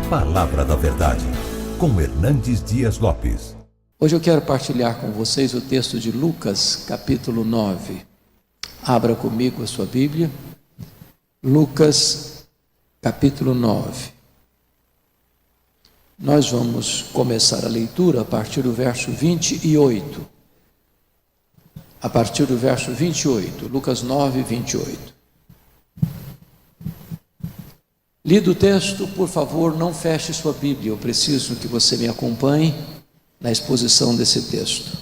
Palavra da Verdade, com Hernandes Dias Lopes. Hoje eu quero partilhar com vocês o texto de Lucas, capítulo 9. Abra comigo a sua Bíblia. Lucas, capítulo 9. Nós vamos começar a leitura a partir do verso 28. A partir do verso 28, Lucas 9, 28. Lido o texto, por favor, não feche sua Bíblia. Eu preciso que você me acompanhe na exposição desse texto.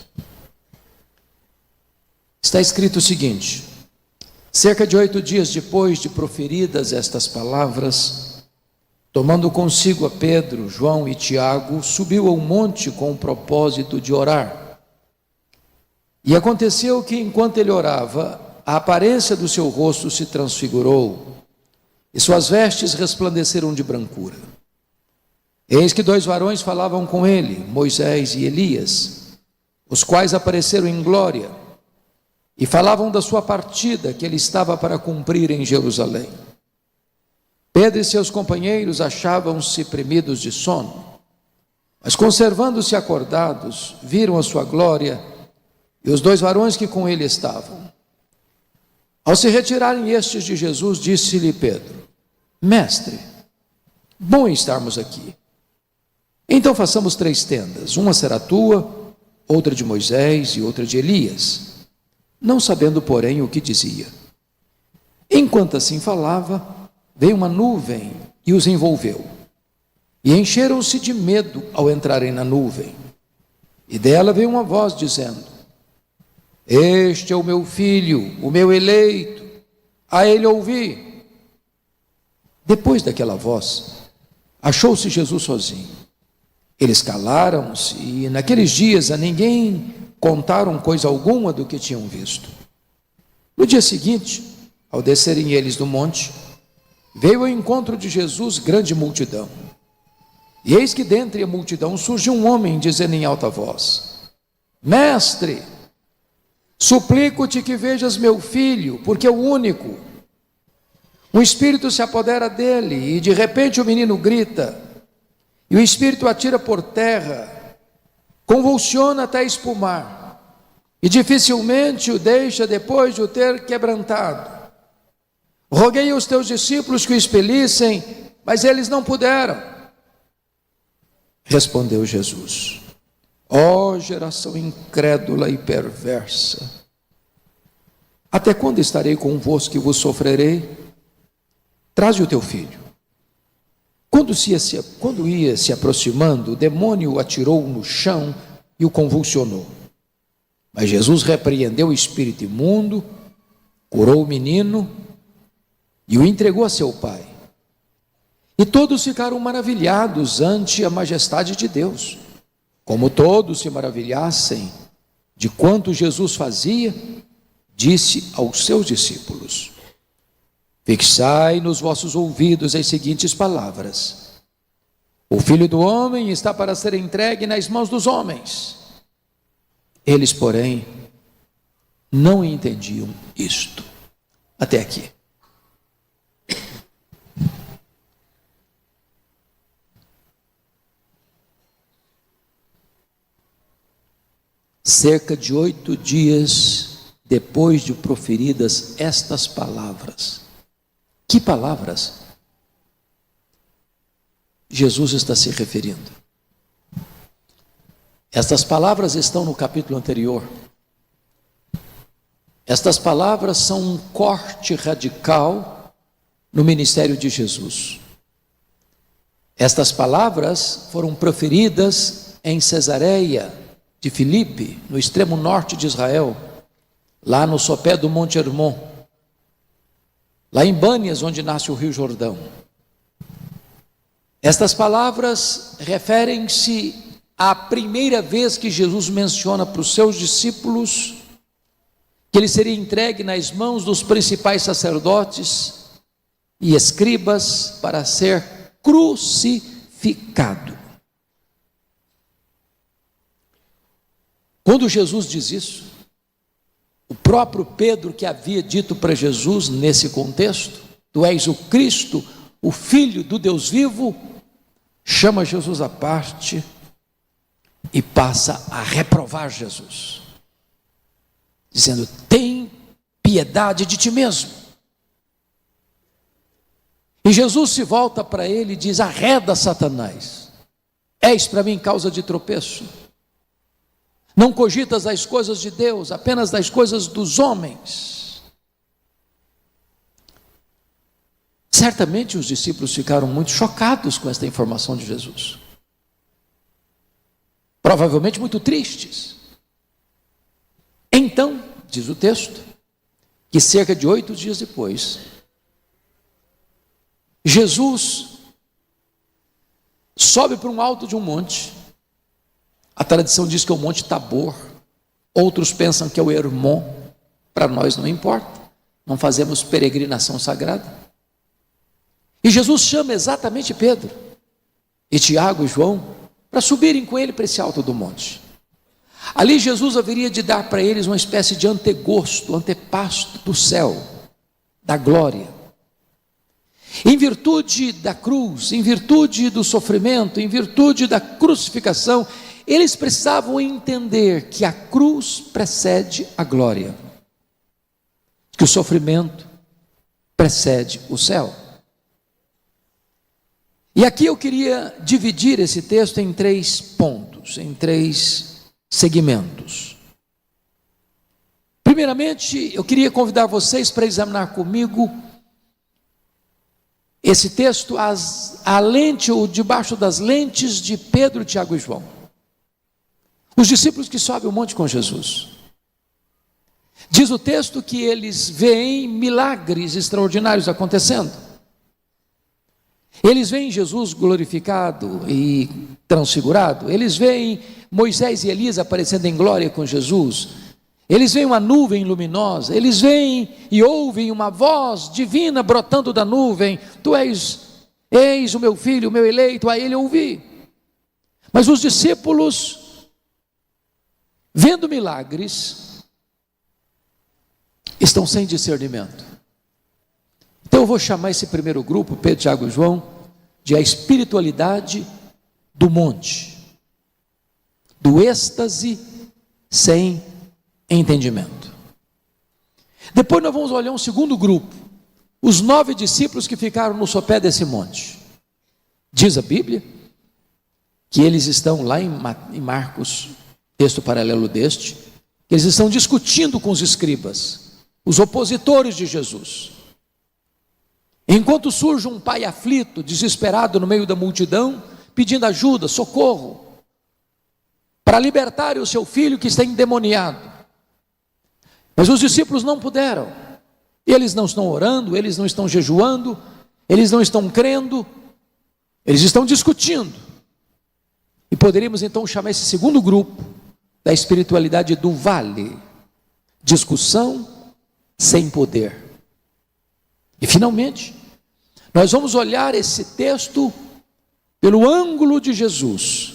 Está escrito o seguinte: cerca de 8 dias depois de proferidas estas palavras, tomando consigo a Pedro, João e Tiago, subiu ao monte com o propósito de orar. E aconteceu que, enquanto ele orava, a aparência do seu rosto se transfigurou, e suas vestes resplandeceram de brancura. Eis que 2 varões falavam com ele, Moisés e Elias, os quais apareceram em glória, e falavam da sua partida que ele estava para cumprir em Jerusalém. Pedro e seus companheiros achavam-se premidos de sono, mas conservando-se acordados, viram a sua glória e os 2 varões que com ele estavam. Ao se retirarem estes de Jesus, disse-lhe Pedro: Mestre, bom estarmos aqui. Então façamos 3 tendas, uma será tua, outra de Moisés e outra de Elias, não sabendo, porém, o que dizia. Enquanto assim falava, veio uma nuvem e os envolveu, e encheram-se de medo ao entrarem na nuvem. E dela veio uma voz dizendo: Este é o meu filho, o meu eleito, a ele ouvi. Depois daquela voz, achou-se Jesus sozinho. Eles calaram-se e naqueles dias a ninguém contaram coisa alguma do que tinham visto. No dia seguinte, ao descerem eles do monte, veio ao encontro de Jesus grande multidão. E eis que dentre a multidão surge um homem dizendo em alta voz: Mestre, suplico-te que vejas meu filho, porque é o único. Um espírito se apodera dele e de repente o menino grita, e o espírito atira por terra, convulsiona até espumar, e dificilmente o deixa depois de o ter quebrantado. Roguei aos teus discípulos que o expelissem, mas eles não puderam. Respondeu Jesus: Ó geração incrédula e perversa, até quando estarei convosco e vos sofrerei? Traze o teu filho. Quando ia se aproximando, o demônio o atirou no chão e o convulsionou. Mas Jesus repreendeu o espírito imundo, curou o menino e o entregou a seu pai. E todos ficaram maravilhados ante a majestade de Deus. Como todos se maravilhassem de quanto Jesus fazia, disse aos seus discípulos: Fixai nos vossos ouvidos as seguintes palavras: O Filho do Homem está para ser entregue nas mãos dos homens. Eles, porém, não entendiam isto. Até aqui. Cerca de 8 dias depois de proferidas estas palavras. Que palavras Jesus está se referindo? Estas palavras estão no capítulo anterior. Estas palavras são um corte radical no ministério de Jesus. Estas palavras foram proferidas em Cesareia de Filipe, no extremo norte de Israel, lá no sopé do Monte Hermon, lá em Bânias, onde nasce o Rio Jordão. Estas palavras referem-se à primeira vez que Jesus menciona para os seus discípulos que ele seria entregue nas mãos dos principais sacerdotes e escribas para ser crucificado. Quando Jesus diz isso, o próprio Pedro, que havia dito para Jesus nesse contexto: Tu és o Cristo, o Filho do Deus vivo, chama Jesus à parte e passa a reprovar Jesus, dizendo: tem piedade de ti mesmo. E Jesus se volta para ele e diz: arreda, Satanás, és para mim causa de tropeço. Não cogitas das coisas de Deus, apenas das coisas dos homens. Certamente os discípulos ficaram muito chocados com esta informação de Jesus. Provavelmente muito tristes. Então, diz o texto, que cerca de 8 dias depois, Jesus sobe para um alto de um monte. A tradição diz que é o Monte Tabor, outros pensam que é o Hermon, para nós não importa, não fazemos peregrinação sagrada. E Jesus chama exatamente Pedro e Tiago e João para subirem com ele para esse alto do monte. Ali Jesus haveria de dar para eles uma espécie de antegosto, antepasto do céu, da glória. Em virtude da cruz, em virtude do sofrimento, em virtude da crucificação, eles precisavam entender que a cruz precede a glória, que o sofrimento precede o céu. E aqui eu queria dividir esse texto em 3 pontos, em 3 segmentos. Primeiramente, eu queria convidar vocês para examinar comigo esse texto à lente ou debaixo das lentes de Pedro, Tiago e João. Os discípulos que sobem o monte com Jesus. Diz o texto que eles veem milagres extraordinários acontecendo. Eles veem Jesus glorificado e transfigurado. Eles veem Moisés e Elias aparecendo em glória com Jesus. Eles veem uma nuvem luminosa. Eles veem e ouvem uma voz divina brotando da nuvem: tu eis o meu filho, o meu eleito, a ele ouvi. Mas os discípulos, vendo milagres, estão sem discernimento. Então eu vou chamar esse primeiro grupo, Pedro, Tiago e João, de a espiritualidade do monte, do êxtase sem entendimento. Depois nós vamos olhar um segundo grupo, os 9 discípulos que ficaram no sopé desse monte. Diz a Bíblia que eles estão lá em Marcos, texto paralelo deste, que eles estão discutindo com os escribas, os opositores de Jesus. Enquanto surge um pai aflito, desesperado no meio da multidão, pedindo ajuda, socorro, para libertar o seu filho que está endemoniado. Mas os discípulos não puderam. Eles não estão orando, eles não estão jejuando, eles não estão crendo, eles estão discutindo. E poderíamos então chamar esse segundo grupo da espiritualidade do vale, discussão sem poder. E finalmente, nós vamos olhar esse texto pelo ângulo de Jesus,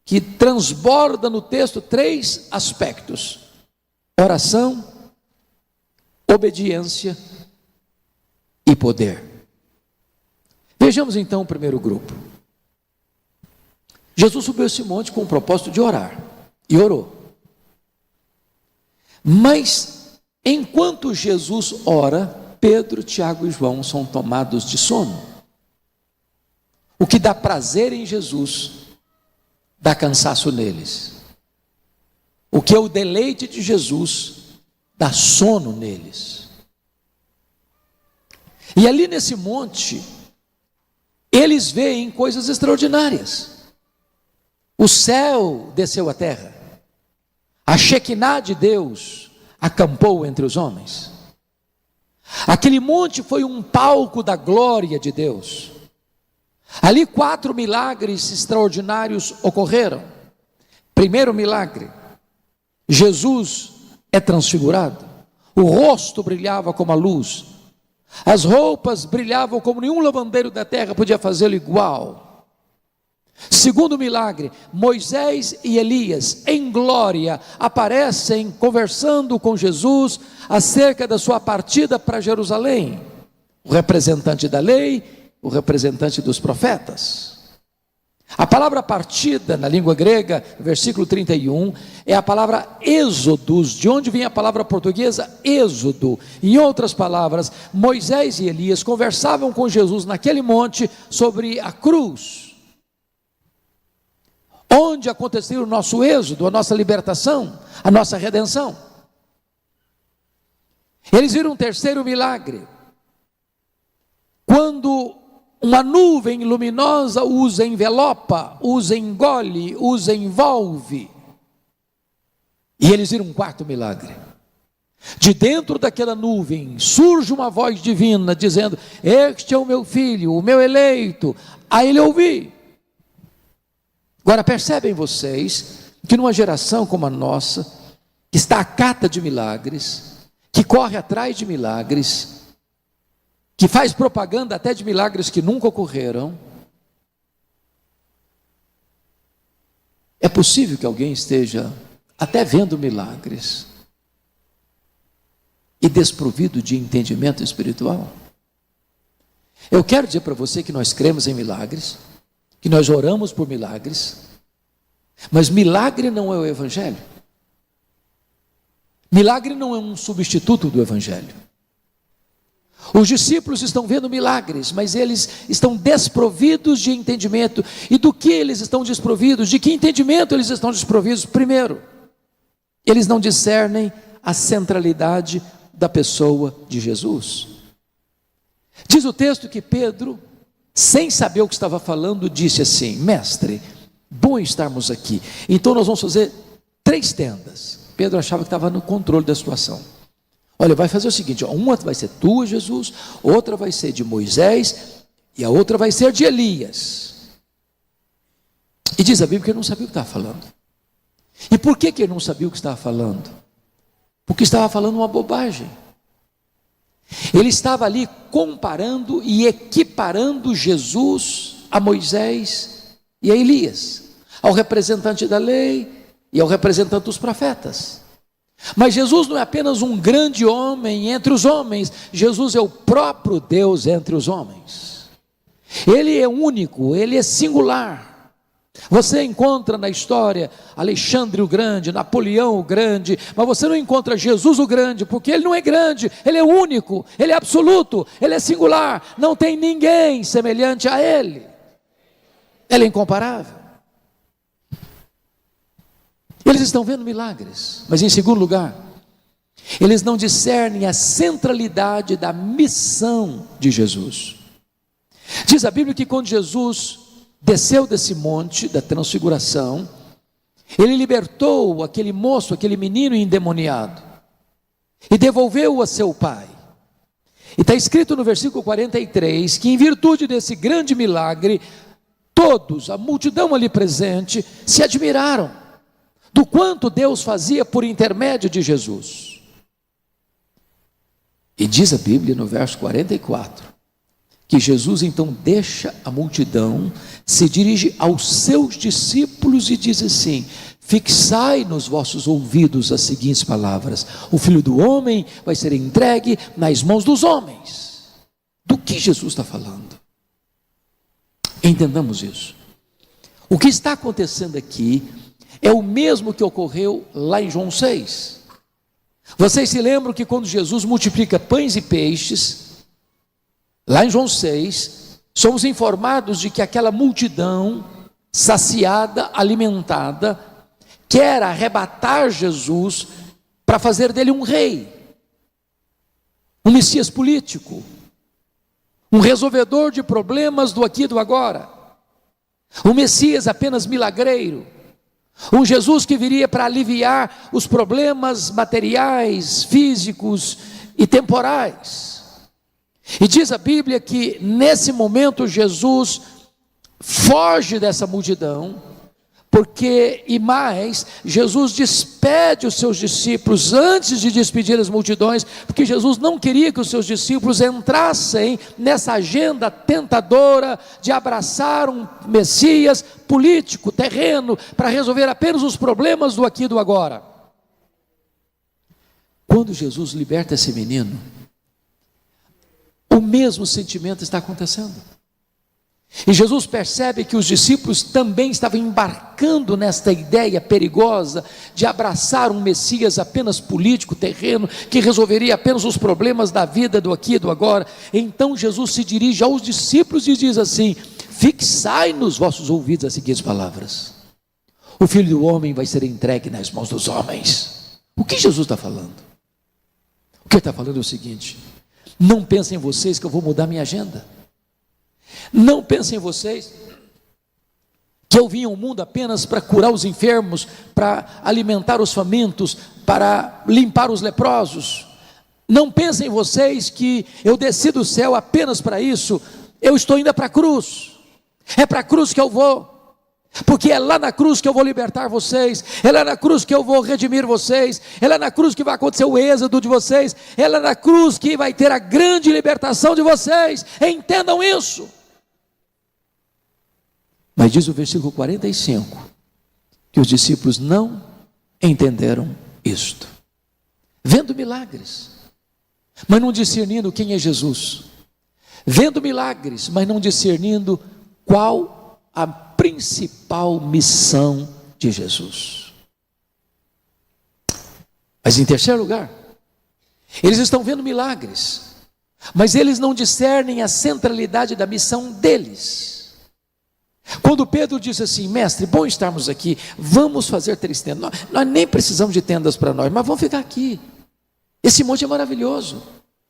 que transborda no texto 3 aspectos: oração, obediência e poder. Vejamos então o primeiro grupo. Jesus subiu esse monte com o propósito de orar, e orou. Mas, enquanto Jesus ora, Pedro, Tiago e João são tomados de sono. O que dá prazer em Jesus, dá cansaço neles. O que é o deleite de Jesus, dá sono neles. E ali nesse monte, eles veem coisas extraordinárias. O céu desceu à terra. A Shekinah de Deus acampou entre os homens. Aquele monte foi um palco da glória de Deus. Ali 4 milagres extraordinários ocorreram. Primeiro milagre: Jesus é transfigurado. O rosto brilhava como a luz. As roupas brilhavam como nenhum lavandeiro da terra podia fazê-lo igual. Segundo milagre: Moisés e Elias, em glória, aparecem conversando com Jesus acerca da sua partida para Jerusalém. O representante da lei, o representante dos profetas. A palavra partida na língua grega, versículo 31, é a palavra êxodos, de onde vem a palavra portuguesa êxodo. Em outras palavras, Moisés e Elias conversavam com Jesus naquele monte sobre a cruz, onde aconteceu o nosso êxodo, a nossa libertação, a nossa redenção. Eles viram um terceiro milagre, quando uma nuvem luminosa os envelopa, os engole, os envolve. E eles viram um quarto milagre. De dentro daquela nuvem surge uma voz divina dizendo: este é o meu filho, o meu eleito, a ele ouvi. Agora percebem vocês que numa geração como a nossa, que está à cata de milagres, que corre atrás de milagres, que faz propaganda até de milagres que nunca ocorreram, é possível que alguém esteja até vendo milagres e desprovido de entendimento espiritual. Eu quero dizer para você que nós cremos em milagres, que nós oramos por milagres, mas milagre não é o Evangelho. Milagre não é um substituto do Evangelho. Os discípulos estão vendo milagres, mas eles estão desprovidos de entendimento. E do que eles estão desprovidos? De que entendimento eles estão desprovidos? Primeiro, eles não discernem a centralidade da pessoa de Jesus. Diz o texto que Pedro, sem saber o que estava falando, disse assim: mestre, bom estarmos aqui. Então nós vamos fazer 3 tendas. Pedro achava que estava no controle da situação. Olha, vai fazer o seguinte, uma vai ser tua, Jesus, outra vai ser de Moisés, e a outra vai ser de Elias. E diz a Bíblia que ele não sabia o que estava falando. E por que ele não sabia o que estava falando? Porque estava falando uma bobagem. Ele estava ali comparando e equiparando Jesus a Moisés e a Elias, ao representante da lei e ao representante dos profetas. Mas Jesus não é apenas um grande homem entre os homens, Jesus é o próprio Deus entre os homens. Ele é único, ele é singular. Você encontra na história Alexandre o Grande, Napoleão o Grande, mas você não encontra Jesus o Grande, porque ele não é grande, ele é único, ele é absoluto, ele é singular, não tem ninguém semelhante a ele. Ele é incomparável. Eles estão vendo milagres, mas em segundo lugar, eles não discernem a centralidade da missão de Jesus. Diz a Bíblia que quando Jesus desceu desse monte da transfiguração, ele libertou aquele moço, aquele menino endemoniado, e devolveu-o a seu pai. E está escrito no versículo 43, que em virtude desse grande milagre, todos, a multidão ali presente, se admiraram do quanto Deus fazia por intermédio de Jesus. E diz a Bíblia no verso 44, que Jesus então deixa a multidão, se dirige aos seus discípulos e diz assim: fixai nos vossos ouvidos as seguintes palavras: o Filho do Homem vai ser entregue nas mãos dos homens. Do que Jesus está falando? Entendamos isso. O que está acontecendo aqui é o mesmo que ocorreu lá em João 6. Vocês se lembram que quando Jesus multiplica pães e peixes, lá em João 6, somos informados de que aquela multidão saciada, alimentada, quer arrebatar Jesus para fazer dele um rei, um Messias político, um resolvedor de problemas do aqui e do agora, um Messias apenas milagreiro, um Jesus que viria para aliviar os problemas materiais, físicos e temporais. E diz a Bíblia que nesse momento Jesus foge dessa multidão, porque, e mais, Jesus despede os seus discípulos antes de despedir as multidões, porque Jesus não queria que os seus discípulos entrassem nessa agenda tentadora de abraçar um Messias político, terreno, para resolver apenas os problemas do aqui e do agora. Quando Jesus liberta esse menino, o mesmo sentimento está acontecendo. E Jesus percebe que os discípulos também estavam embarcando nesta ideia perigosa de abraçar um Messias apenas político, terreno, que resolveria apenas os problemas da vida, do aqui e do agora. Então Jesus se dirige aos discípulos e diz assim: fixai nos vossos ouvidos as seguintes palavras: o Filho do Homem vai ser entregue nas mãos dos homens. O que Jesus está falando? O que ele está falando é o seguinte: não pensem em vocês que eu vou mudar minha agenda. Não pensem em vocês que eu vim ao mundo apenas para curar os enfermos, para alimentar os famintos, para limpar os leprosos. Não pensem em vocês que eu desci do céu apenas para isso. Eu estou indo para a cruz. É para a cruz que eu vou, porque é lá na cruz que eu vou libertar vocês, é lá na cruz que eu vou redimir vocês, é lá na cruz que vai acontecer o êxodo de vocês, é lá na cruz que vai ter a grande libertação de vocês. Entendam isso. Mas diz o versículo 45, que os discípulos não entenderam isto. Vendo milagres, mas não discernindo quem é Jesus. Vendo milagres, mas não discernindo qual a principal missão de Jesus. Mas em terceiro lugar, eles estão vendo milagres, mas eles não discernem a centralidade da missão deles. Quando Pedro disse assim: mestre, bom estarmos aqui, vamos fazer 3 tendas. Nós nem precisamos de tendas para nós, mas vamos ficar aqui. Esse monte é maravilhoso.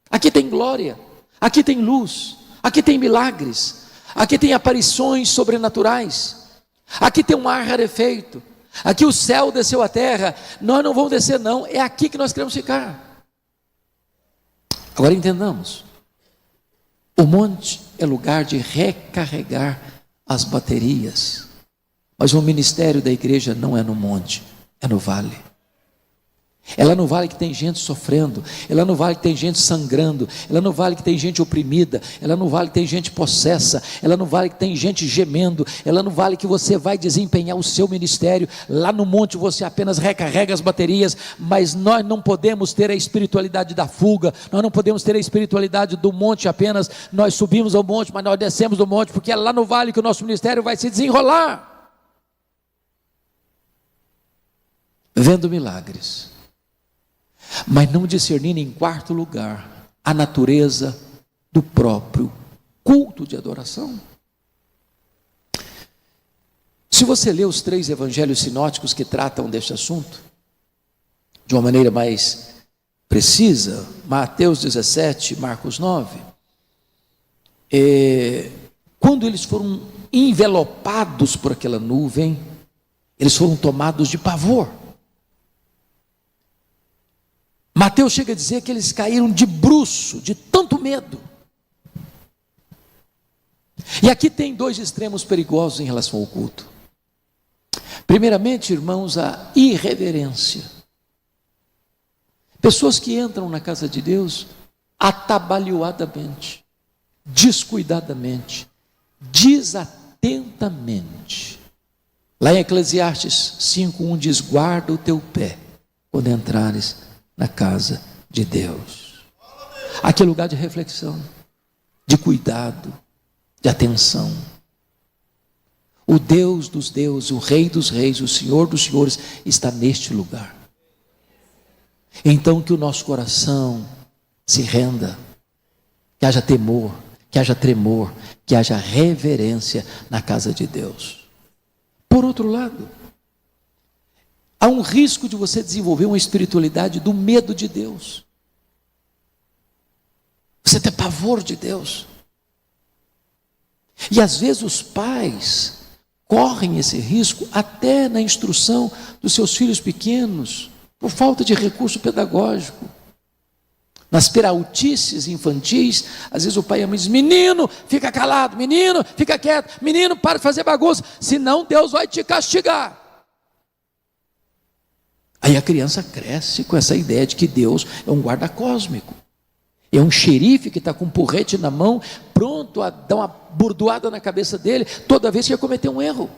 Aqui tem glória, aqui tem luz, aqui tem milagres, aqui tem aparições sobrenaturais, aqui tem um ar rarefeito, aqui o céu desceu à terra. Nós não vamos descer não, é aqui que nós queremos ficar. Agora entendamos, o monte é lugar de recarregar as baterias, mas o ministério da igreja não é no monte, é no vale. É lá no vale que tem gente sofrendo, é lá no vale que tem gente sangrando, é lá no vale que tem gente oprimida, é lá no vale que tem gente possessa, é lá no vale que tem gente gemendo, é lá no vale que você vai desempenhar o seu ministério. Lá no monte você apenas recarrega as baterias, mas nós não podemos ter a espiritualidade da fuga, nós não podemos ter a espiritualidade do monte apenas. Nós subimos ao monte, mas nós descemos do monte, porque é lá no vale que o nosso ministério vai se desenrolar. Vendo milagres, mas não discernindo, em quarto lugar, a natureza do próprio culto de adoração. Se você ler os 3 evangelhos sinóticos que tratam deste assunto, de uma maneira mais precisa, Mateus 17, Marcos 9, quando eles foram envelopados por aquela nuvem, eles foram tomados de pavor. Mateus chega a dizer que eles caíram de bruço, de tanto medo. E aqui tem 2 extremos perigosos em relação ao culto. Primeiramente, irmãos, a irreverência. Pessoas que entram na casa de Deus atabalhoadamente, descuidadamente, desatentamente. Lá em Eclesiastes 5:1 diz: guarda o teu pé quando entrares na casa de Deus. Aqui é lugar de reflexão, de cuidado, de atenção. O Deus dos deuses, o Rei dos reis, o Senhor dos senhores está neste lugar. Então que o nosso coração se renda, que haja temor, que haja tremor, que haja reverência na casa de Deus. Por outro lado, há um risco de você desenvolver uma espiritualidade do medo de Deus. Você tem pavor de Deus. E às vezes os pais correm esse risco até na instrução dos seus filhos pequenos, por falta de recurso pedagógico. Nas peraltices infantis, às vezes o pai e a mãe dizem: menino, fica calado, menino, fica quieto, menino, para de fazer bagunça, senão Deus vai te castigar. Aí a criança cresce com essa ideia de que Deus é um guarda cósmico, é um xerife que está com um porrete na mão, pronto a dar uma bordoada na cabeça dele toda vez que ele cometer um erro.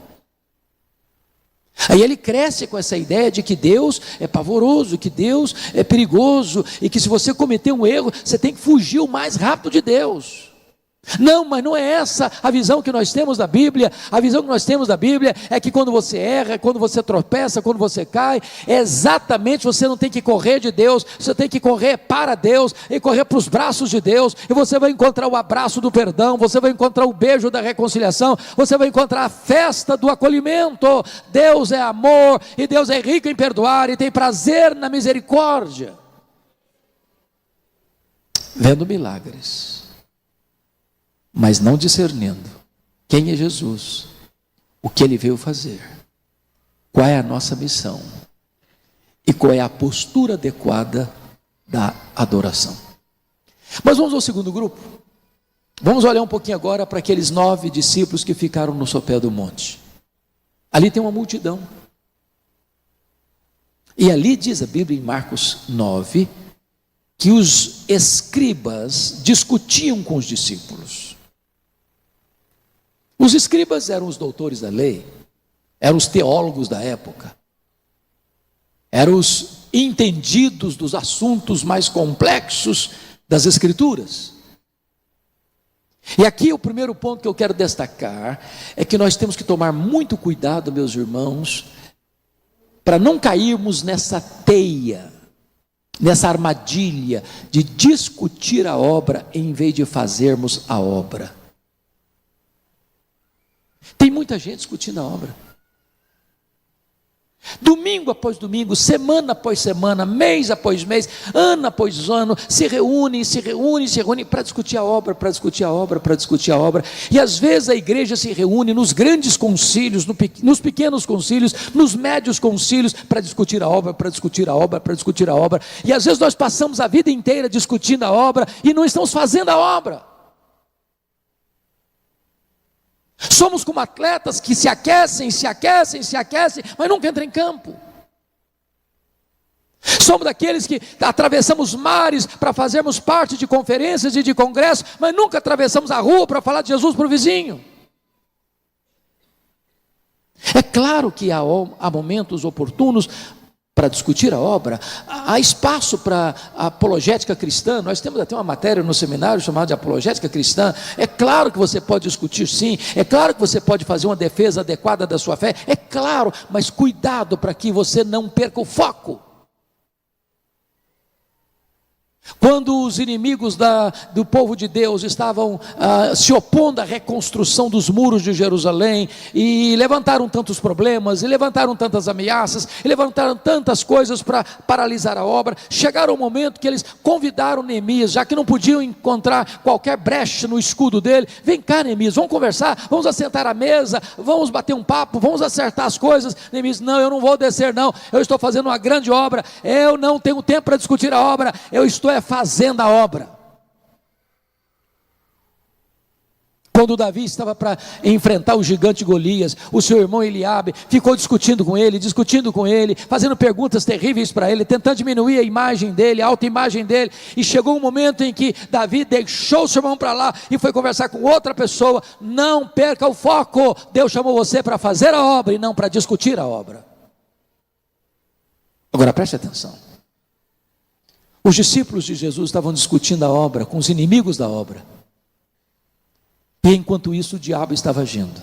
Aí ele cresce com essa ideia de que Deus é pavoroso, que Deus é perigoso, e que se você cometer um erro, você tem que fugir o mais rápido de Deus. Não, mas não é essa a visão que nós temos da Bíblia. A visão que nós temos da Bíblia é que quando você erra, quando você tropeça, quando você cai, é exatamente, você não tem que correr de Deus, você tem que correr para Deus, e correr para os braços de Deus, e você vai encontrar o abraço do perdão, você vai encontrar o beijo da reconciliação, você vai encontrar a festa do acolhimento. Deus é amor, e Deus é rico em perdoar, e tem prazer na misericórdia. Vendo milagres, mas não discernindo quem é Jesus, o que Ele veio fazer, qual é a nossa missão e qual é a postura adequada da adoração. Mas vamos ao segundo grupo. Vamos olhar um pouquinho agora para aqueles 9 discípulos que ficaram no sopé do monte. Ali tem uma multidão, e ali diz a Bíblia em Marcos 9, que os escribas discutiam com os discípulos. Os escribas eram os doutores da lei, eram os teólogos da época, eram os entendidos dos assuntos mais complexos das Escrituras. E aqui o primeiro ponto que eu quero destacar é que nós temos que tomar muito cuidado, meus irmãos, para não cairmos nessa teia, nessa armadilha de discutir a obra em vez de fazermos a obra. Tem muita gente discutindo a obra. Domingo após domingo, semana após semana, mês após mês, ano após ano, se reúnem para discutir a obra, para discutir a obra, para discutir a obra. E às vezes a igreja se reúne nos grandes concílios, nos pequenos concílios, nos médios concílios, para discutir a obra, para discutir a obra, para discutir a obra. E às vezes nós passamos a vida inteira discutindo a obra e não estamos fazendo a obra. Somos como atletas que se aquecem, mas nunca entram em campo. Somos daqueles que atravessamos mares para fazermos parte de conferências e de congressos, mas nunca atravessamos a rua para falar de Jesus para o vizinho. É claro que há momentos oportunos para discutir a obra, há espaço para a apologética cristã. Nós temos até uma matéria no seminário chamada de apologética cristã. É claro que você pode discutir, sim, é claro que você pode fazer uma defesa adequada da sua fé, é claro, mas cuidado para que você não perca o foco. Quando os inimigos do povo de Deus estavam se opondo à reconstrução dos muros de Jerusalém, e levantaram tantos problemas, e levantaram tantas ameaças, e levantaram tantas coisas para paralisar a obra, chegaram o momento que eles convidaram Neemias, já que não podiam encontrar qualquer brecha no escudo dele. Vem cá, Neemias, vamos conversar, vamos assentar à mesa, vamos bater um papo, vamos acertar as coisas. Neemias: não, eu não vou descer não, eu estou fazendo uma grande obra, eu não tenho tempo para discutir a obra, eu estou fazendo a obra. Quando Davi estava para enfrentar o gigante Golias, o seu irmão Eliabe ficou discutindo com ele, fazendo perguntas terríveis para ele, tentando diminuir a imagem dele, a autoimagem dele, e chegou um momento em que Davi deixou o seu irmão para lá e foi conversar com outra pessoa. Não perca o foco, Deus chamou você para fazer a obra e não para discutir a obra. Agora preste atenção. Os discípulos de Jesus estavam discutindo a obra com os inimigos da obra. E enquanto isso o diabo estava agindo.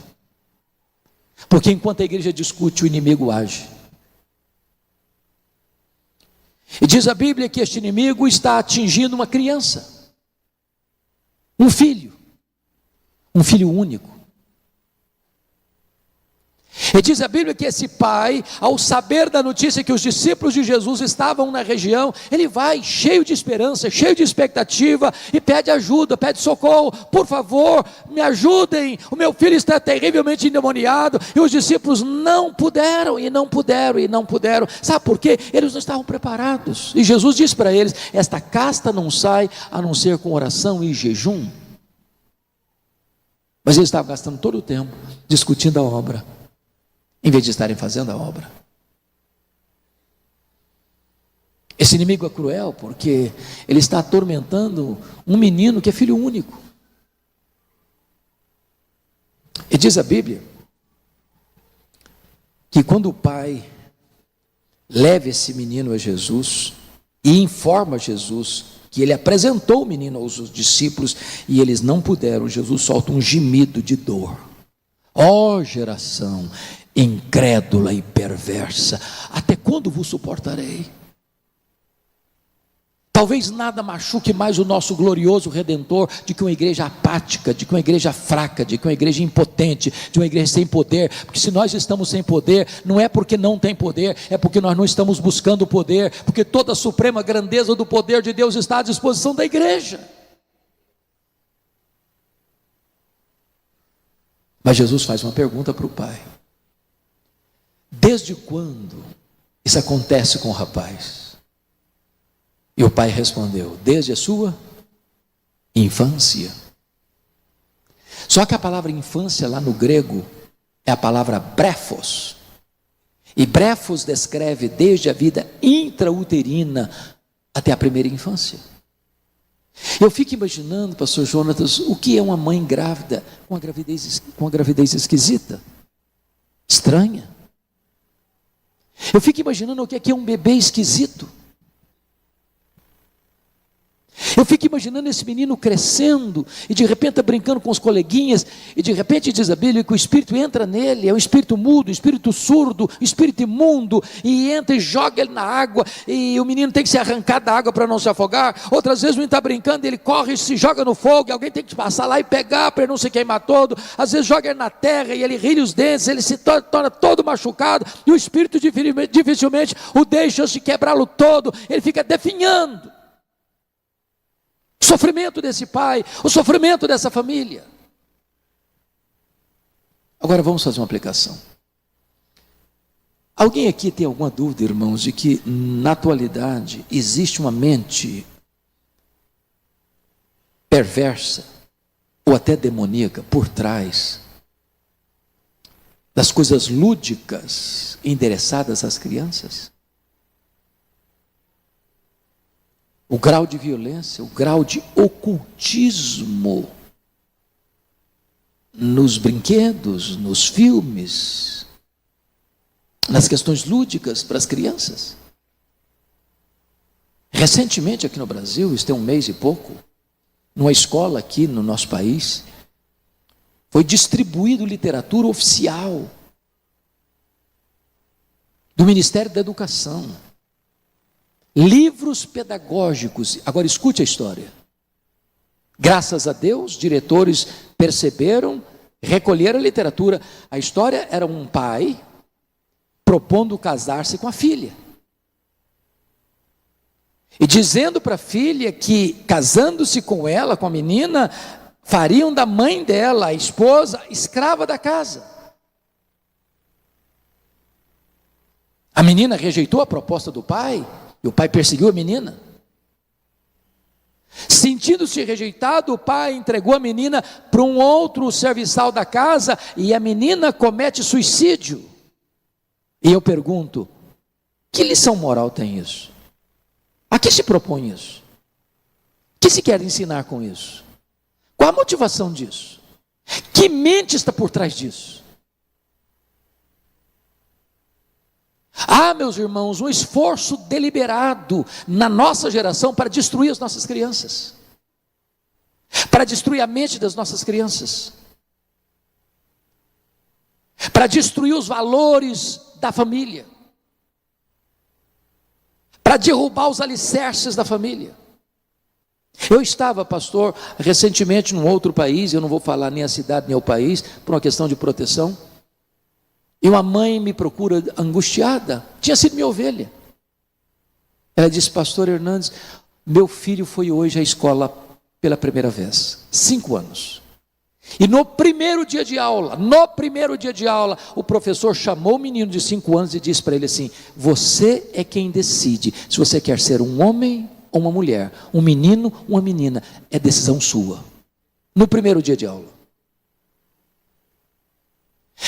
Porque enquanto a igreja discute, o inimigo age. E diz a Bíblia que este inimigo está atingindo uma criança. Um filho único. E diz a Bíblia que esse pai, ao saber da notícia que os discípulos de Jesus estavam na região, ele vai cheio de esperança, cheio de expectativa, e pede ajuda, pede socorro. Por favor, me ajudem, o meu filho está terrivelmente endemoniado. E os discípulos não puderam. Sabe por quê? Eles não estavam preparados. E Jesus disse para eles: esta casta não sai a não ser com oração e jejum. Mas eles estavam gastando todo o tempo discutindo a obra, em vez de estarem fazendo a obra. Esse inimigo é cruel porque ele está atormentando um menino que é filho único. E diz a Bíblia que quando o pai leva esse menino a Jesus e informa Jesus que ele apresentou o menino aos discípulos e eles não puderam. Jesus solta um gemido de dor. Ó geração incrédula e perversa, até quando vos suportarei? Talvez nada machuque mais o nosso glorioso Redentor de que uma igreja apática, de que uma igreja fraca, de que uma igreja impotente, de uma igreja sem poder. Porque se nós estamos sem poder, não é porque não tem poder, é porque nós não estamos buscando o poder, porque toda a suprema grandeza do poder de Deus está à disposição da igreja. Mas Jesus faz uma pergunta para o pai: desde quando isso acontece com o rapaz? E o pai respondeu: desde a sua infância. Só que a palavra infância lá no grego é a palavra brefos. E brefos descreve desde a vida intrauterina até a primeira infância. Eu fico imaginando, pastor Jonatas, o que é uma mãe grávida com uma gravidez esquisita, estranha. Eu fico imaginando o que é um bebê esquisito. Eu fico imaginando esse menino crescendo e de repente está brincando com os coleguinhas e de repente diz a Bíblia que o Espírito entra nele, é um espírito mudo, um espírito surdo, um espírito imundo, e entra e joga ele na água e o menino tem que se arrancar da água para não se afogar. Outras vezes o menino está brincando, ele corre e se joga no fogo e alguém tem que passar lá e pegar para ele não se queimar todo. Às vezes joga ele na terra e ele rilha os dentes, ele se torna todo machucado e o Espírito dificilmente o deixa se quebrá-lo todo, ele fica definhando. O sofrimento desse pai, o sofrimento dessa família. Agora vamos fazer uma aplicação. Alguém aqui tem alguma dúvida, irmãos, de que na atualidade existe uma mente perversa ou até demoníaca por trás das coisas lúdicas endereçadas às crianças? O grau de violência, o grau de ocultismo nos brinquedos, nos filmes, nas questões lúdicas para as crianças. Recentemente aqui no Brasil, isso tem um mês e pouco, numa escola aqui no nosso país, foi distribuído literatura oficial do Ministério da Educação. Livros pedagógicos. Agora escute a história. Graças a Deus, diretores perceberam, recolheram a literatura. A história era um pai propondo casar-se com a filha. E dizendo para a filha que, casando-se com ela, com a menina, fariam da mãe dela, a esposa, escrava da casa. A menina rejeitou a proposta do pai. E o pai perseguiu a menina. Sentindo-se rejeitado, o pai entregou a menina para um outro serviçal da casa e a menina comete suicídio. E eu pergunto: que lição moral tem isso? A que se propõe isso? O que se quer ensinar com isso? Qual a motivação disso? Que mente está por trás disso? Ah, meus irmãos, um esforço deliberado na nossa geração para destruir as nossas crianças, para destruir a mente das nossas crianças, para destruir os valores da família, para derrubar os alicerces da família. Eu estava, pastor, recentemente num outro país, eu não vou falar nem a cidade nem o país, por uma questão de proteção. E uma mãe me procura angustiada, tinha sido minha ovelha. Ela disse: pastor Hernandes, meu filho foi hoje à escola pela primeira vez, 5 anos. E no primeiro dia de aula, o professor chamou o menino de 5 anos e disse para ele assim: você é quem decide, se você quer ser um homem ou uma mulher, um menino ou uma menina, é decisão sua. No primeiro dia de aula.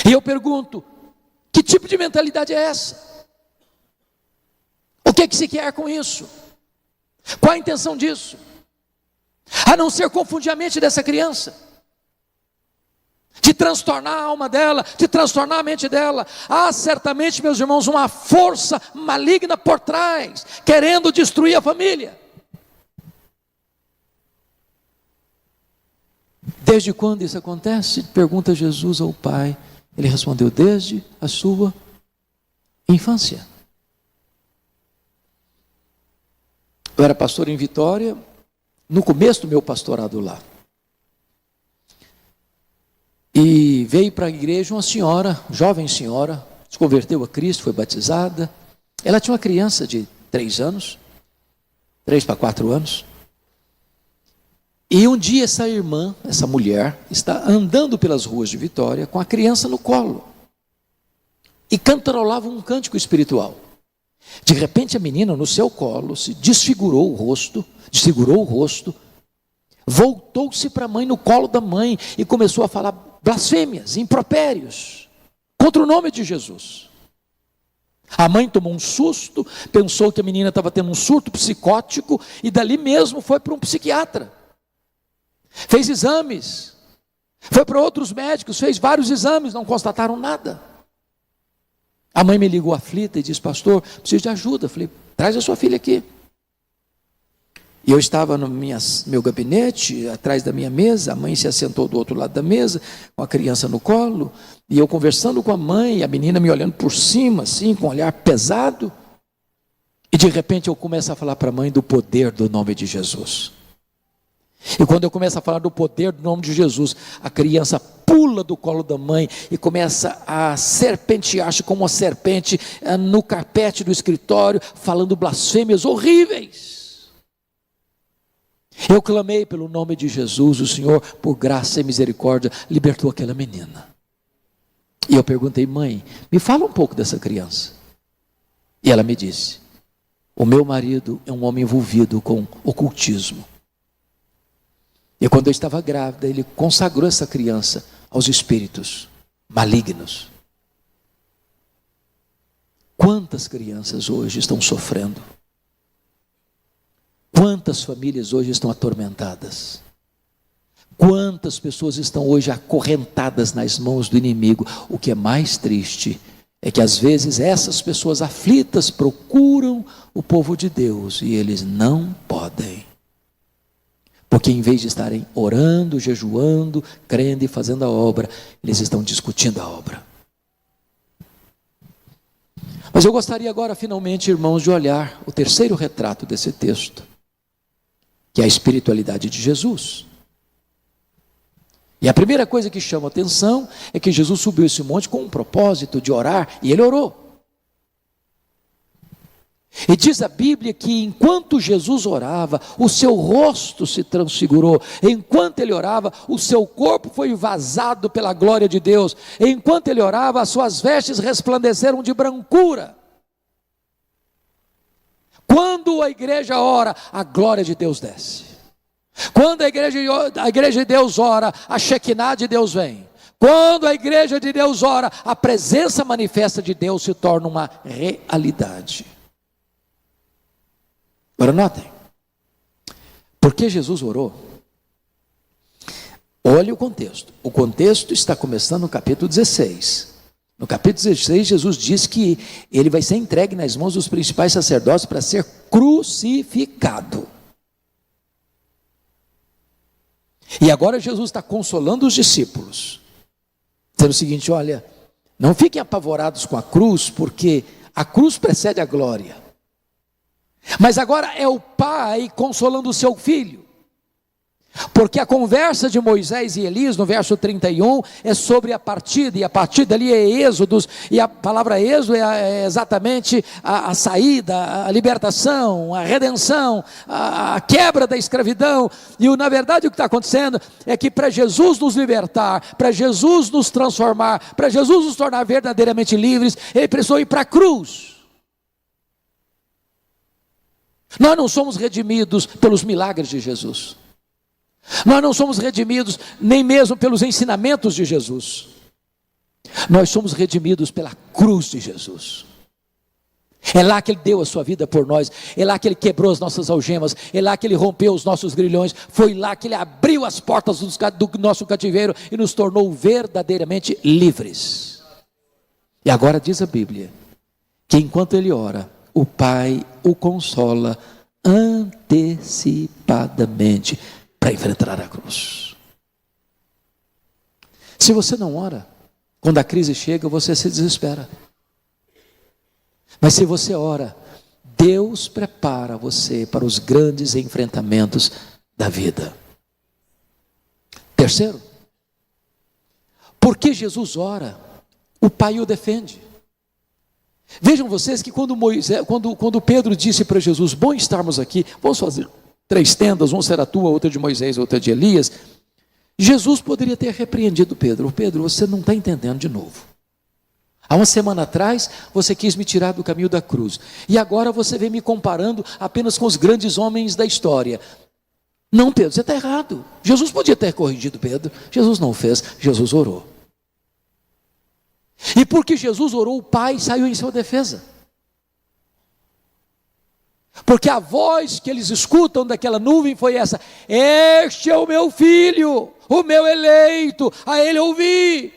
E eu pergunto: que tipo de mentalidade é essa? O que é que se quer com isso? Qual a intenção disso? A não ser confundir a mente dessa criança, de transtornar a alma dela, de transtornar a mente dela. Há certamente, meus irmãos, uma força maligna por trás, querendo destruir a família. Desde quando isso acontece? Pergunta Jesus ao pai. Ele respondeu: desde a sua infância. Eu era pastor em Vitória, no começo do meu pastorado lá. E veio para a igreja uma senhora, jovem senhora, se converteu a Cristo, foi batizada. Ela tinha uma criança de 3 anos, 3 para 4 anos. E um dia essa irmã, essa mulher, está andando pelas ruas de Vitória com a criança no colo. E cantarolava um cântico espiritual. De repente a menina no seu colo se desfigurou o rosto, voltou-se para a mãe, no colo da mãe, e começou a falar blasfêmias, impropérios, contra o nome de Jesus. A mãe tomou um susto, pensou que a menina estava tendo um surto psicótico, e dali mesmo foi para um psiquiatra. Fez exames, foi para outros médicos, fez vários exames, não constataram nada. A mãe me ligou aflita e disse: pastor, preciso de ajuda. Eu falei: traz a sua filha aqui. E eu estava no meu gabinete, atrás da minha mesa, a mãe se assentou do outro lado da mesa, com a criança no colo, e eu conversando com a mãe, a menina me olhando por cima, assim, com um olhar pesado, e de repente eu começo a falar para a mãe do poder do nome de Jesus. E quando eu começo a falar do poder do nome de Jesus, a criança pula do colo da mãe e começa a serpentear-se como uma serpente no carpete do escritório, falando blasfêmias horríveis. Eu clamei pelo nome de Jesus, o Senhor, por graça e misericórdia, libertou aquela menina. E eu perguntei: mãe, me fala um pouco dessa criança. E ela me disse: o meu marido é um homem envolvido com ocultismo. E quando eu estava grávida, ele consagrou essa criança aos espíritos malignos. Quantas crianças hoje estão sofrendo? Quantas famílias hoje estão atormentadas? Quantas pessoas estão hoje acorrentadas nas mãos do inimigo? O que é mais triste é que às vezes essas pessoas aflitas procuram o povo de Deus e eles não podem. Porque em vez de estarem orando, jejuando, crendo e fazendo a obra, eles estão discutindo a obra. Mas eu gostaria agora, finalmente, irmãos, de olhar o terceiro retrato desse texto, que é a espiritualidade de Jesus. E a primeira coisa que chama a atenção é que Jesus subiu esse monte com um propósito de orar, e ele orou. E diz a Bíblia que enquanto Jesus orava, o seu rosto se transfigurou. Enquanto ele orava, o seu corpo foi vazado pela glória de Deus. Enquanto ele orava, as suas vestes resplandeceram de brancura. Quando a igreja ora, a glória de Deus desce. Quando a igreja de Deus ora, a Shekinah de Deus vem. Quando a igreja de Deus ora, a presença manifesta de Deus se torna uma realidade. Agora notem, por que Jesus orou? Olhe o contexto. O contexto está começando no capítulo 16. No capítulo 16, Jesus diz que ele vai ser entregue nas mãos dos principais sacerdotes para ser crucificado. E agora Jesus está consolando os discípulos, dizendo o seguinte: olha, não fiquem apavorados com a cruz, porque a cruz precede a glória. Mas agora é o pai consolando o seu filho, porque a conversa de Moisés e Elias no verso 31 é sobre a partida, e a partida ali é Êxodos, e a palavra Êxodo é exatamente a saída, a libertação, a redenção, a quebra da escravidão. E na verdade o que está acontecendo é que para Jesus nos libertar, para Jesus nos transformar, para Jesus nos tornar verdadeiramente livres, ele precisou ir para a cruz. Nós não somos redimidos pelos milagres de Jesus. Nós não somos redimidos nem mesmo pelos ensinamentos de Jesus. Nós somos redimidos pela cruz de Jesus. É lá que ele deu a sua vida por nós. É lá que ele quebrou as nossas algemas. É lá que ele rompeu os nossos grilhões. Foi lá que ele abriu as portas do nosso cativeiro e nos tornou verdadeiramente livres. E agora diz a Bíblia que enquanto ele ora, o Pai o consola antecipadamente para enfrentar a cruz. Se você não ora, quando a crise chega, você se desespera. Mas se você ora, Deus prepara você para os grandes enfrentamentos da vida. Terceiro, porque Jesus ora, o Pai o defende. Vejam vocês que quando Pedro disse para Jesus: bom estarmos aqui, vamos fazer 3 tendas, uma será tua, outra de Moisés, outra de Elias. Jesus poderia ter repreendido Pedro: Pedro, você não está entendendo de novo. Há uma semana atrás você quis me tirar do caminho da cruz, e agora você vem me comparando apenas com os grandes homens da história. Não, Pedro, você está errado. Jesus podia ter corrigido Pedro, Jesus não fez, Jesus orou. E porque Jesus orou, o Pai saiu em sua defesa. Porque a voz que eles escutam daquela nuvem foi essa: este é o meu filho, o meu eleito, a ele ouvi.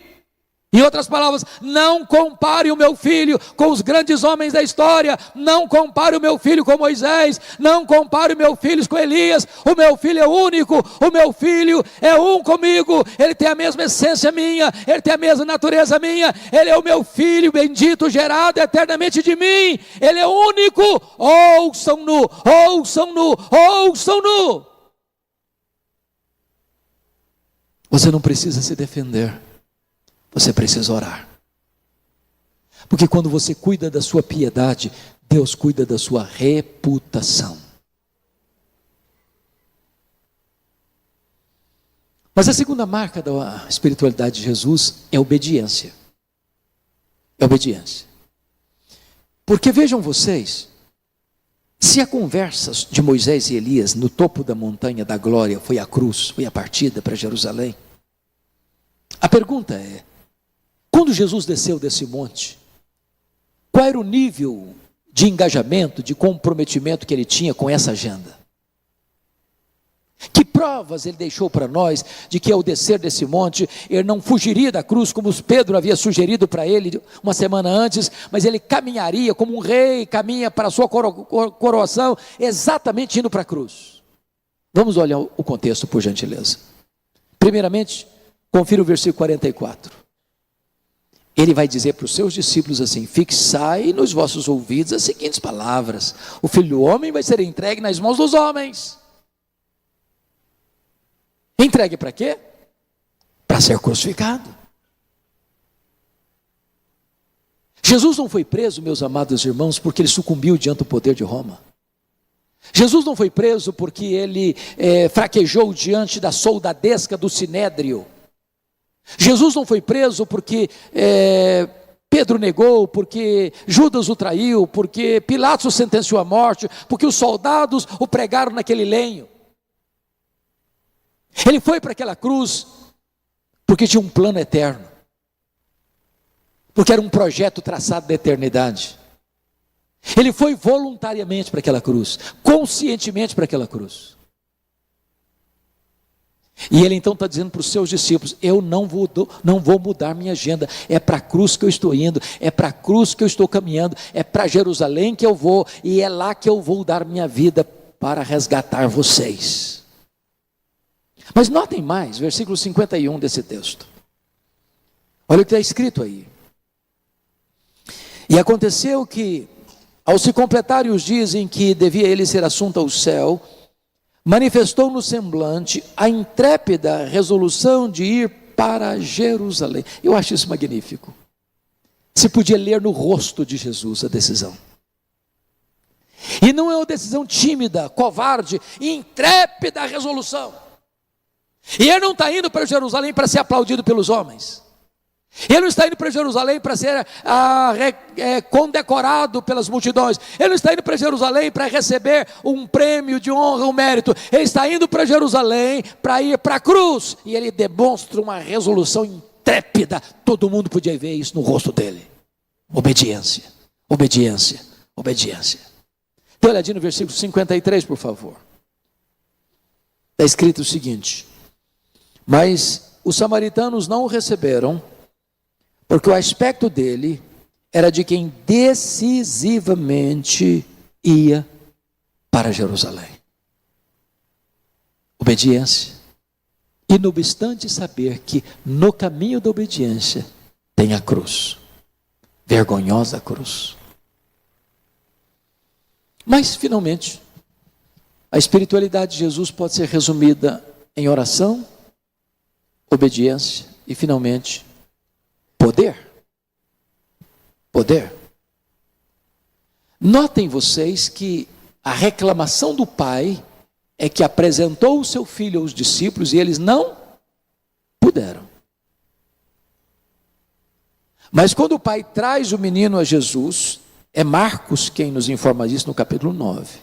Em outras palavras, não compare o meu filho com os grandes homens da história, não compare o meu filho com Moisés, não compare o meu filho com Elias. O meu filho é único, o meu filho é um comigo, ele tem a mesma essência minha, ele tem a mesma natureza minha, ele é o meu filho bendito, gerado eternamente de mim, ele é único. Ouçam-no, ouçam-no, ouçam-no. Você não precisa se defender, você precisa orar. Porque quando você cuida da sua piedade, Deus cuida da sua reputação. Mas a segunda marca da espiritualidade de Jesus é a obediência. É a obediência. Porque vejam vocês, se a conversa de Moisés e Elias no topo da montanha da glória foi a cruz, foi a partida para Jerusalém, a pergunta é: quando Jesus desceu desse monte, qual era o nível de engajamento, de comprometimento que ele tinha com essa agenda? Que provas ele deixou para nós de que ao descer desse monte, ele não fugiria da cruz como Pedro havia sugerido para ele uma semana antes, mas ele caminharia como um rei, caminha para a sua coroação, exatamente indo para a cruz. Vamos olhar o contexto, por gentileza. Primeiramente, confira o versículo 44. Ele vai dizer para os seus discípulos assim: fixai nos vossos ouvidos as seguintes palavras: o Filho do Homem vai ser entregue nas mãos dos homens. Entregue para quê? Para ser crucificado. Jesus não foi preso, meus amados irmãos, porque ele sucumbiu diante do poder de Roma. Jesus não foi preso porque ele fraquejou diante da soldadesca do sinédrio. Jesus não foi preso porque Pedro negou, porque Judas o traiu, porque Pilatos o sentenciou à morte, porque os soldados o pregaram naquele lenho. Ele foi para aquela cruz porque tinha um plano eterno, porque era um projeto traçado da eternidade. Ele foi voluntariamente para aquela cruz, conscientemente para aquela cruz. E ele então está dizendo para os seus discípulos: eu não vou mudar minha agenda, é para a cruz que eu estou indo, é para a cruz que eu estou caminhando, é para Jerusalém que eu vou, e é lá que eu vou dar minha vida para resgatar vocês. Mas notem mais, versículo 51 desse texto. Olha o que está escrito aí. E aconteceu que, ao se completarem os dias em que devia ele ser assunto ao céu, manifestou no semblante a intrépida resolução de ir para Jerusalém. Eu acho isso magnífico. Se podia ler no rosto de Jesus a decisão. E não é uma decisão tímida, covarde, intrépida resolução. E ele não está indo para Jerusalém para ser aplaudido pelos homens. Ele não está indo para Jerusalém para ser condecorado pelas multidões. Ele não está indo para Jerusalém para receber um prêmio de honra ou mérito. Ele está indo para Jerusalém para ir para a cruz. E ele demonstra uma resolução intrépida. Todo mundo podia ver isso no rosto dele. Obediência, obediência, obediência. Dê uma olhadinha no versículo 53, por favor. Está escrito o seguinte: mas os samaritanos não o receberam, porque o aspecto dele era de quem decisivamente ia para Jerusalém. Obediência, E não obstante saber que no caminho da obediência tem a cruz, vergonhosa cruz. Mas, finalmente, a espiritualidade de Jesus pode ser resumida em oração, obediência e, finalmente, poder. Poder. Notem vocês que a reclamação do Pai é que apresentou o seu filho aos discípulos e eles não puderam. Mas quando o Pai traz o menino a Jesus, é Marcos quem nos informa disso no capítulo 9,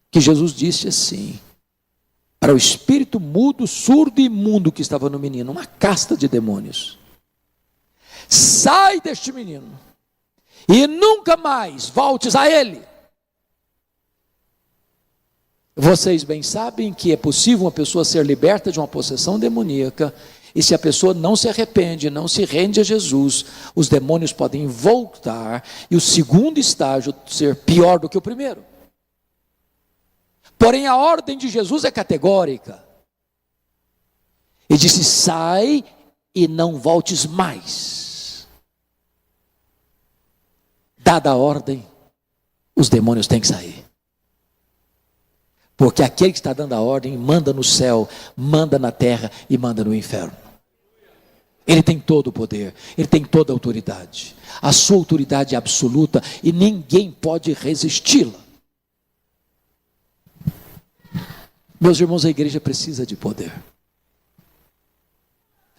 que Jesus disse assim, para o espírito mudo, surdo e imundo que estava no menino, uma casta de demônios: sai deste menino e nunca mais voltes a ele. Vocês bem sabem que é possível uma pessoa ser liberta de uma possessão demoníaca, e se a pessoa não se arrepende, não se rende a Jesus, os demônios podem voltar, e o segundo estágio ser pior do que o primeiro. Porém, a ordem de Jesus é categórica. Ele disse: sai e não voltes mais. Dada a ordem, os demônios têm que sair. Porque aquele que está dando a ordem manda no céu, manda na terra e manda no inferno. Ele tem todo o poder, ele tem toda a autoridade. A sua autoridade é absoluta e ninguém pode resisti-la. Meus irmãos, a igreja precisa de poder.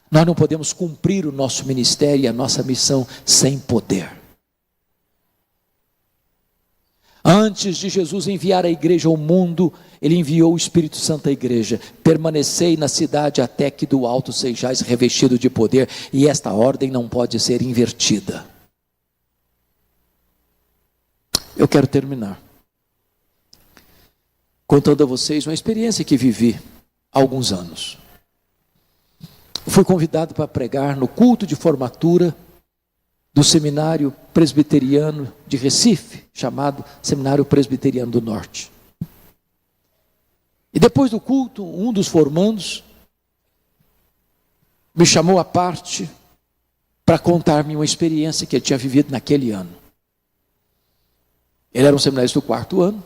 Nós não podemos cumprir o nosso ministério e a nossa missão sem poder. Antes de Jesus enviar a igreja ao mundo, ele enviou o Espírito Santo à igreja: permanecei na cidade até que do alto sejais revestido de poder, e esta ordem não pode ser invertida. Eu quero terminar contando a vocês uma experiência que vivi há alguns anos. Eu fui convidado para pregar no culto de formatura do Seminário Presbiteriano de Recife, chamado Seminário Presbiteriano do Norte. E depois do culto, um dos formandos me chamou à parte para contar-me uma experiência que ele tinha vivido naquele ano. Ele era um seminarista do 4º ano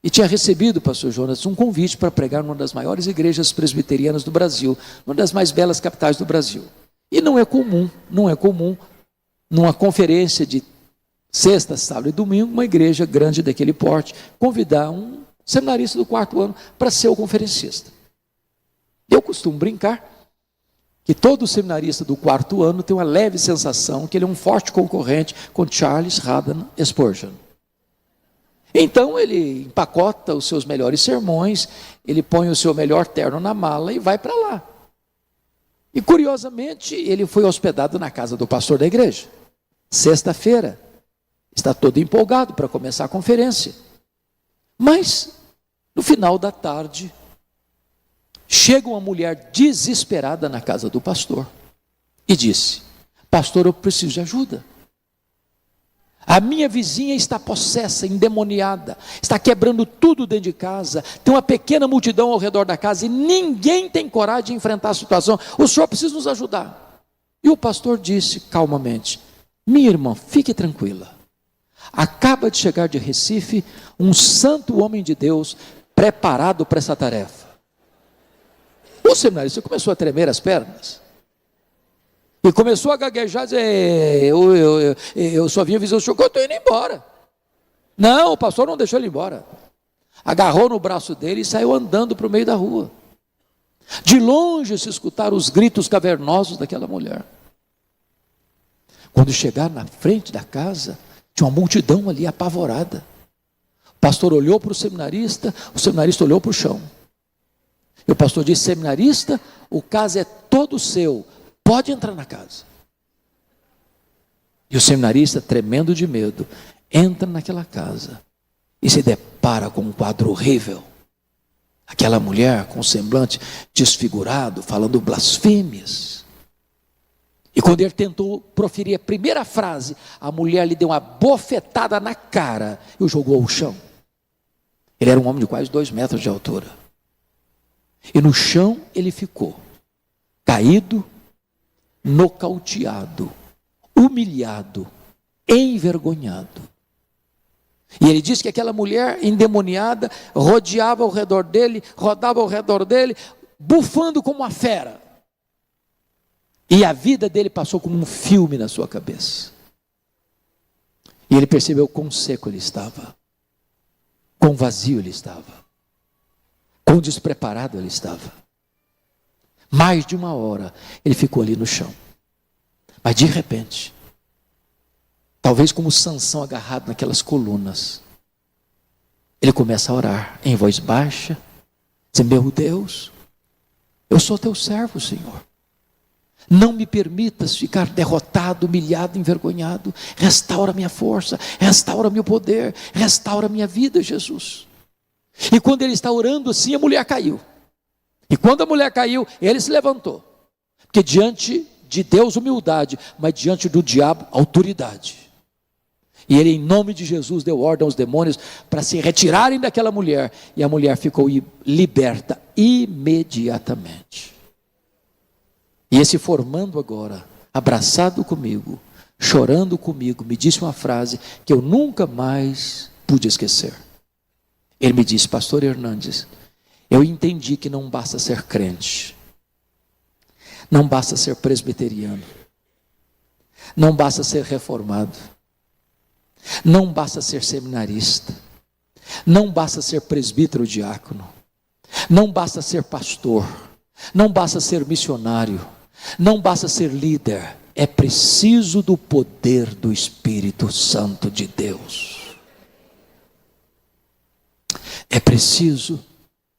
e tinha recebido, pastor Jonas, um convite para pregar numa das maiores igrejas presbiterianas do Brasil, uma das mais belas capitais do Brasil. E não é comum numa conferência de sexta, sábado e domingo, uma igreja grande daquele porte, convidar um seminarista do 4º ano para ser o conferencista. Eu costumo brincar que todo seminarista do 4º ano tem uma leve sensação que ele é um forte concorrente com Charles Haddon Spurgeon. Então ele empacota os seus melhores sermões, ele põe o seu melhor terno na mala e vai para lá. E curiosamente, ele foi hospedado na casa do pastor da igreja. Sexta-feira, está todo empolgado para começar a conferência. Mas, no final da tarde, chega uma mulher desesperada na casa do pastor e disse: pastor, eu preciso de ajuda. A minha vizinha está possessa, endemoniada, está quebrando tudo dentro de casa, tem uma pequena multidão ao redor da casa e ninguém tem coragem de enfrentar a situação. O senhor precisa nos ajudar. E o pastor disse calmamente: minha irmã, fique tranquila. Acaba de chegar de Recife um santo homem de Deus preparado para essa tarefa. O seminarista começou a tremer as pernas. E começou a gaguejar, dizer: eu só vim avisar o senhor que eu estou indo embora. Não, o pastor não deixou ele embora. Agarrou no braço dele e saiu andando para o meio da rua. De longe se escutaram os gritos cavernosos daquela mulher. Quando chegaram na frente da casa, tinha uma multidão ali apavorada. O pastor olhou para o seminarista olhou para o chão. E o pastor disse: seminarista, o caso é todo seu. Pode entrar na casa. E o seminarista, tremendo de medo, entra naquela casa e se depara com um quadro horrível. Aquela mulher com o semblante desfigurado, falando blasfêmias. E quando ele tentou proferir a primeira frase, a mulher lhe deu uma bofetada na cara e o jogou ao chão. Ele era um homem de quase 2 metros de altura. E no chão ele ficou, caído, nocauteado, humilhado, envergonhado. E ele diz que aquela mulher endemoniada rodeava ao redor dele, rodava ao redor dele, bufando como uma fera. E a vida dele passou como um filme na sua cabeça. E ele percebeu quão seco ele estava, quão vazio ele estava, quão despreparado ele estava. Mais de uma hora ele ficou ali no chão. Mas de repente, talvez como Sansão agarrado naquelas colunas, ele começa a orar em voz baixa, dizendo: meu Deus, eu sou teu servo, Senhor. Não me permitas ficar derrotado, humilhado, envergonhado. Restaura minha força, restaura meu poder, restaura minha vida, Jesus. E quando ele está orando assim, a mulher caiu. E quando a mulher caiu, ele se levantou. Porque diante de Deus, humildade, mas diante do diabo, autoridade. E ele, em nome de Jesus, deu ordem aos demônios para se retirarem daquela mulher. E a mulher ficou liberta imediatamente. E esse formando agora, abraçado comigo, chorando comigo, me disse uma frase que eu nunca mais pude esquecer. Ele me disse: pastor Hernandes, eu entendi que não basta ser crente, não basta ser presbiteriano, não basta ser reformado, não basta ser seminarista, não basta ser presbítero diácono, não basta ser pastor, não basta ser missionário, não basta ser líder, é preciso do poder do Espírito Santo de Deus. É preciso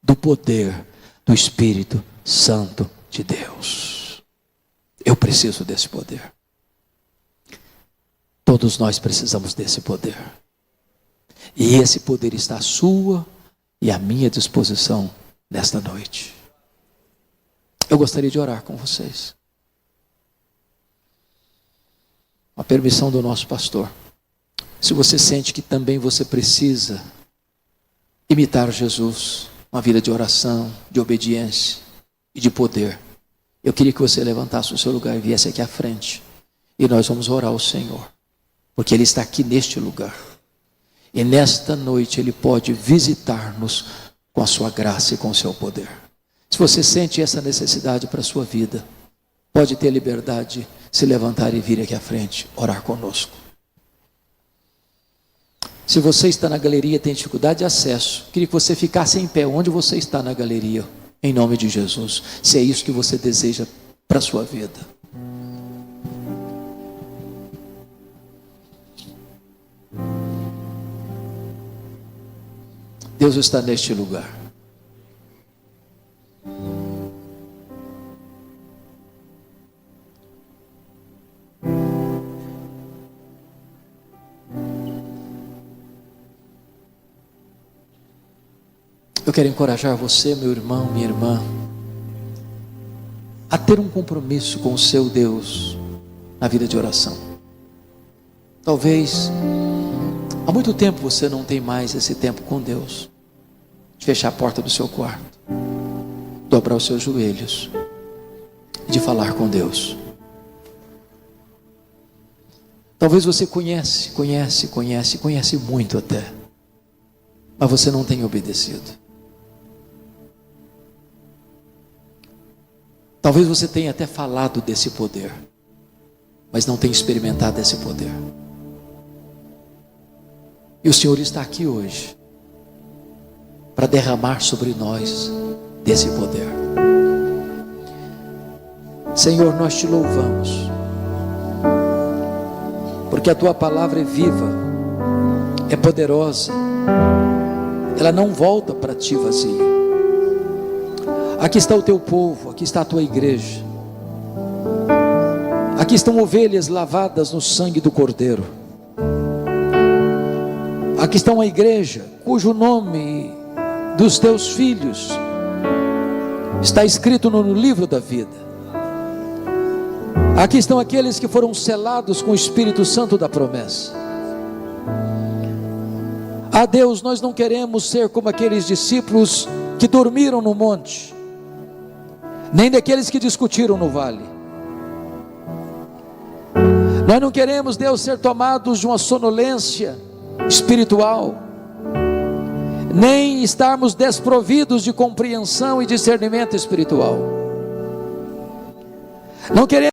do poder do Espírito Santo de Deus. Eu preciso desse poder. Todos nós precisamos desse poder. E esse poder está à sua e à minha disposição nesta noite. Eu gostaria de orar com vocês. Com a permissão do nosso pastor. Se você sente que também você precisa imitar Jesus, uma vida de oração, de obediência e de poder, eu queria que você levantasse o seu lugar e viesse aqui à frente. E nós vamos orar ao Senhor, porque Ele está aqui neste lugar. E nesta noite Ele pode visitar-nos com a sua graça e com o seu poder. Se você sente essa necessidade para a sua vida, pode ter liberdade de se levantar e vir aqui à frente, orar conosco. Se você está na galeria e tem dificuldade de acesso, queria que você ficasse em pé onde você está na galeria, em nome de Jesus, se é isso que você deseja para a sua vida. Deus está neste lugar. Eu quero encorajar você, meu irmão, minha irmã, a ter um compromisso com o seu Deus na vida de oração. Talvez há muito tempo você não tem mais esse tempo com Deus, de fechar a porta do seu quarto, dobrar os seus joelhos e de falar com Deus. Talvez você conhece muito até, mas você não tem obedecido. Talvez você tenha até falado desse poder, mas não tenha experimentado esse poder. E o Senhor está aqui hoje para derramar sobre nós desse poder. Senhor, nós te louvamos, porque a tua palavra é viva, é poderosa, ela não volta para ti vazia. Aqui está o teu povo, aqui está a tua igreja, aqui estão ovelhas lavadas no sangue do Cordeiro, aqui está uma igreja cujo nome dos teus filhos está escrito no livro da vida. Aqui estão aqueles que foram selados com o Espírito Santo da promessa. Ah, Deus, nós não queremos ser como aqueles discípulos que dormiram no monte. nem daqueles que discutiram no vale. Nós não queremos, Deus, ser tomados de uma sonolência espiritual, nem estarmos desprovidos de compreensão e discernimento espiritual. Não queremos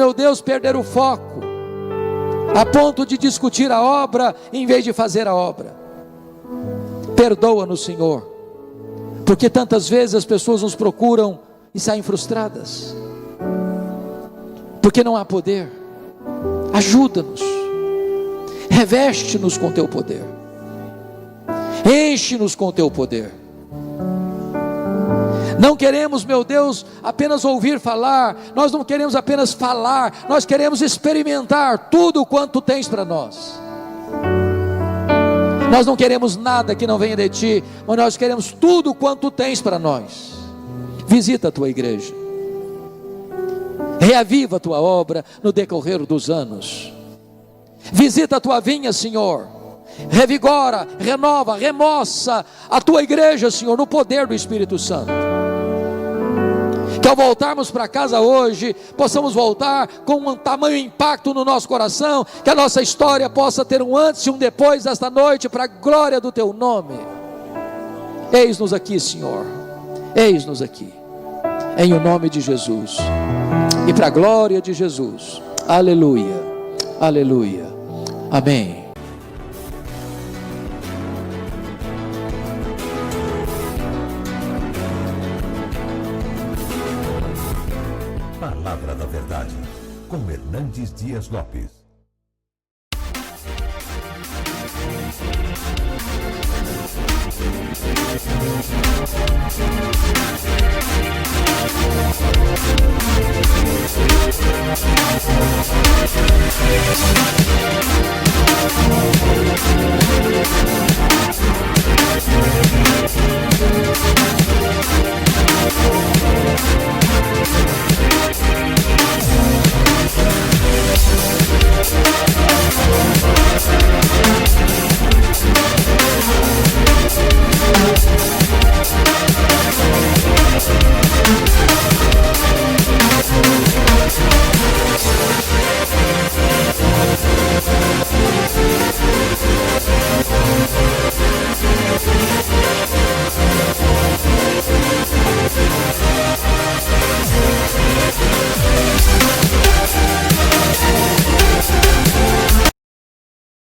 meu Deus, perder o foco, a ponto de discutir a obra, em vez de fazer a obra. Perdoa-nos, Senhor, porque tantas vezes as pessoas nos procuram e saem frustradas, porque não há poder. Ajuda-nos, reveste-nos com teu poder, enche-nos com teu poder. Não queremos, meu Deus, apenas ouvir falar, nós não queremos apenas falar, nós queremos experimentar tudo quanto tu tens para nós. Nós não queremos nada que não venha de ti, mas nós queremos tudo quanto tu tens para nós. Visita a tua igreja, reaviva a tua obra no decorrer dos anos. Visita a tua vinha, Senhor, revigora, renova, remoça a tua igreja, Senhor, no poder do Espírito Santo. Que ao voltarmos para casa hoje, possamos voltar com um tamanho impacto no nosso coração, que a nossa história possa ter um antes e um depois desta noite, para a glória do teu nome. Eis-nos aqui, Senhor, eis-nos aqui, em o nome de Jesus, e para a glória de Jesus. Aleluia, aleluia, amém. Palavra da Verdade, com Hernandes Dias Lopes.